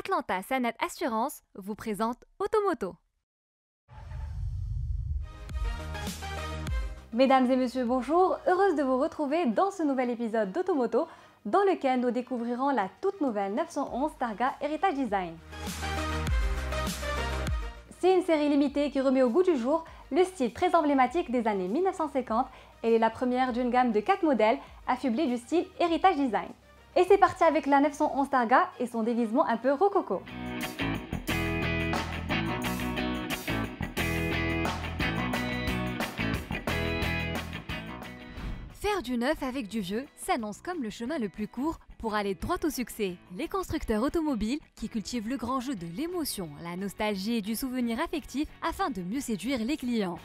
Atlanta Sanet Assurance vous présente Automoto. Mesdames et messieurs, bonjour, heureuse de vous retrouver dans ce nouvel épisode d'Automoto dans lequel nous découvrirons la toute nouvelle 911 Targa Heritage Design. C'est une série limitée qui remet au goût du jour le style très emblématique des années 1950. Elle est la première d'une gamme de 4 modèles affublés du style Heritage Design. Et c'est parti avec la 911 Targa et son déguisement un peu rococo. Faire du neuf avec du vieux s'annonce comme le chemin le plus court pour aller droit au succès. Les constructeurs automobiles qui cultivent le grand jeu de l'émotion, la nostalgie et du souvenir affectif afin de mieux séduire les clients.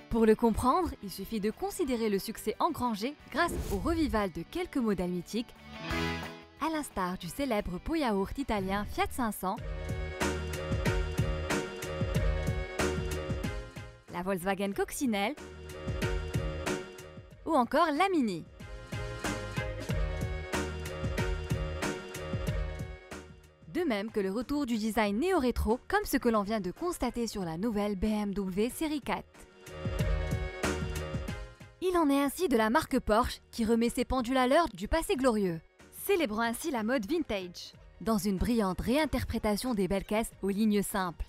Pour le comprendre, il suffit de considérer le succès engrangé grâce au revival de quelques modèles mythiques, à l'instar du célèbre pot yaourt italien Fiat 500, la Volkswagen Coccinelle ou encore la Mini. De même que le retour du design néo-rétro comme ce que l'on vient de constater sur la nouvelle BMW Série 4. Il en est ainsi de la marque Porsche qui remet ses pendules à l'heure du passé glorieux, célébrant ainsi la mode vintage, dans une brillante réinterprétation des belles caisses aux lignes simples.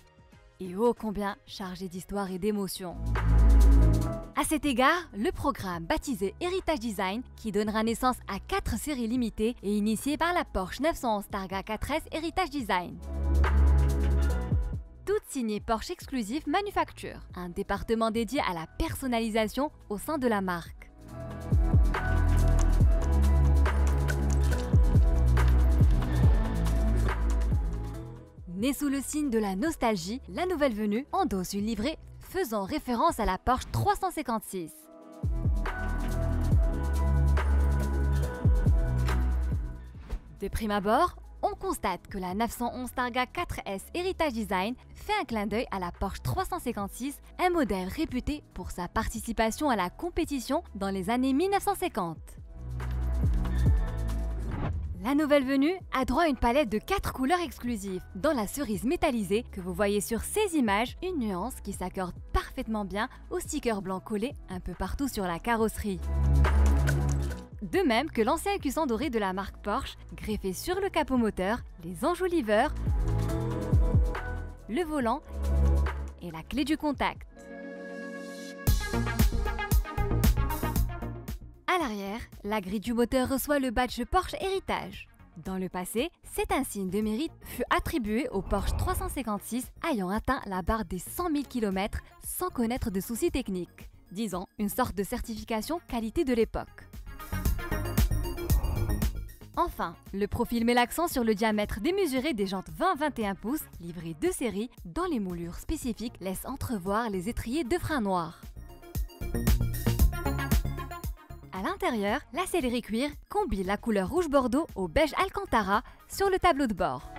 Et ô combien chargé d'histoire et d'émotion. À cet égard, le programme baptisé Heritage Design, qui donnera naissance à 4 séries limitées, est initié par la Porsche 911 Targa 4S Heritage Design. Toutes signées Porsche Exclusive Manufacture, un département dédié à la personnalisation au sein de la marque. Née sous le signe de la nostalgie, la nouvelle venue endosse une livrée faisant référence à la Porsche 356. De prime abord, on constate que la 911 Targa 4S Heritage Design fait un clin d'œil à la Porsche 356, un modèle réputé pour sa participation à la compétition dans les années 1950. La nouvelle venue a droit à une palette de 4 couleurs exclusives. Dans la cerise métallisée que vous voyez sur ces images, une nuance qui s'accorde parfaitement bien au sticker blanc collé un peu partout sur la carrosserie. De même que l'ancien écusson doré de la marque Porsche, greffé sur le capot moteur, les enjoliveurs, le volant et la clé du contact. À l'arrière, la grille du moteur reçoit le badge Porsche Heritage. Dans le passé, cet insigne de mérite fut attribué au Porsche 356 ayant atteint la barre des 100 000 km sans connaître de soucis techniques, disons une sorte de certification qualité de l'époque. Enfin, le profil met l'accent sur le diamètre démesuré des jantes 20-21 pouces, livrées de série, dont les moulures spécifiques laissent entrevoir les étriers de frein noirs. À l'intérieur, la sellerie cuir combine la couleur rouge bordeaux au beige Alcantara sur le tableau de bord.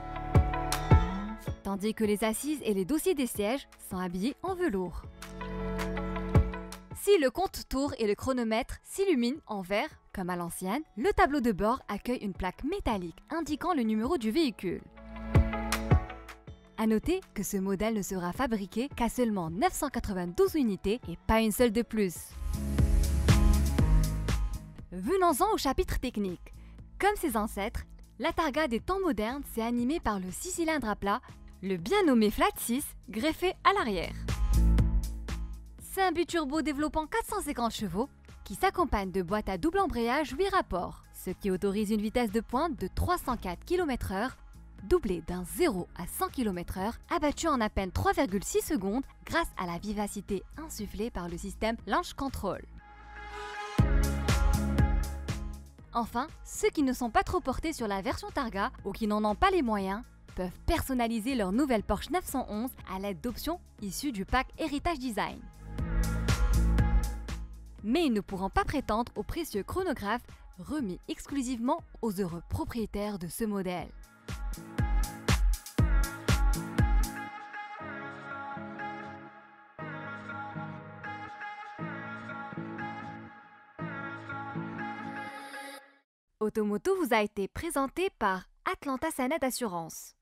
Tandis que les assises et les dossiers des sièges sont habillés en velours. Si le compte-tours et le chronomètre s'illuminent en vert, comme à l'ancienne, le tableau de bord accueille une plaque métallique indiquant le numéro du véhicule. À noter que ce modèle ne sera fabriqué qu'à seulement 992 unités et pas une seule de plus. Venons-en au chapitre technique. Comme ses ancêtres, la Targa des temps modernes s'est animée par le 6 cylindres à plat, le bien nommé Flat 6, greffé à l'arrière. C'est un biturbo développant 450 chevaux qui s'accompagne de boîtes à double embrayage 8 rapports, ce qui autorise une vitesse de pointe de 304 km/h, doublée d'un 0 à 100 km/h, abattue en à peine 3,6 secondes grâce à la vivacité insufflée par le système Launch Control. Enfin, ceux qui ne sont pas trop portés sur la version Targa ou qui n'en ont pas les moyens peuvent personnaliser leur nouvelle Porsche 911 à l'aide d'options issues du pack Heritage Design. Mais ils ne pourront pas prétendre au précieux chronographe remis exclusivement aux heureux propriétaires de ce modèle. Automoto vous a été présenté par Atlanta Sanet Assurance.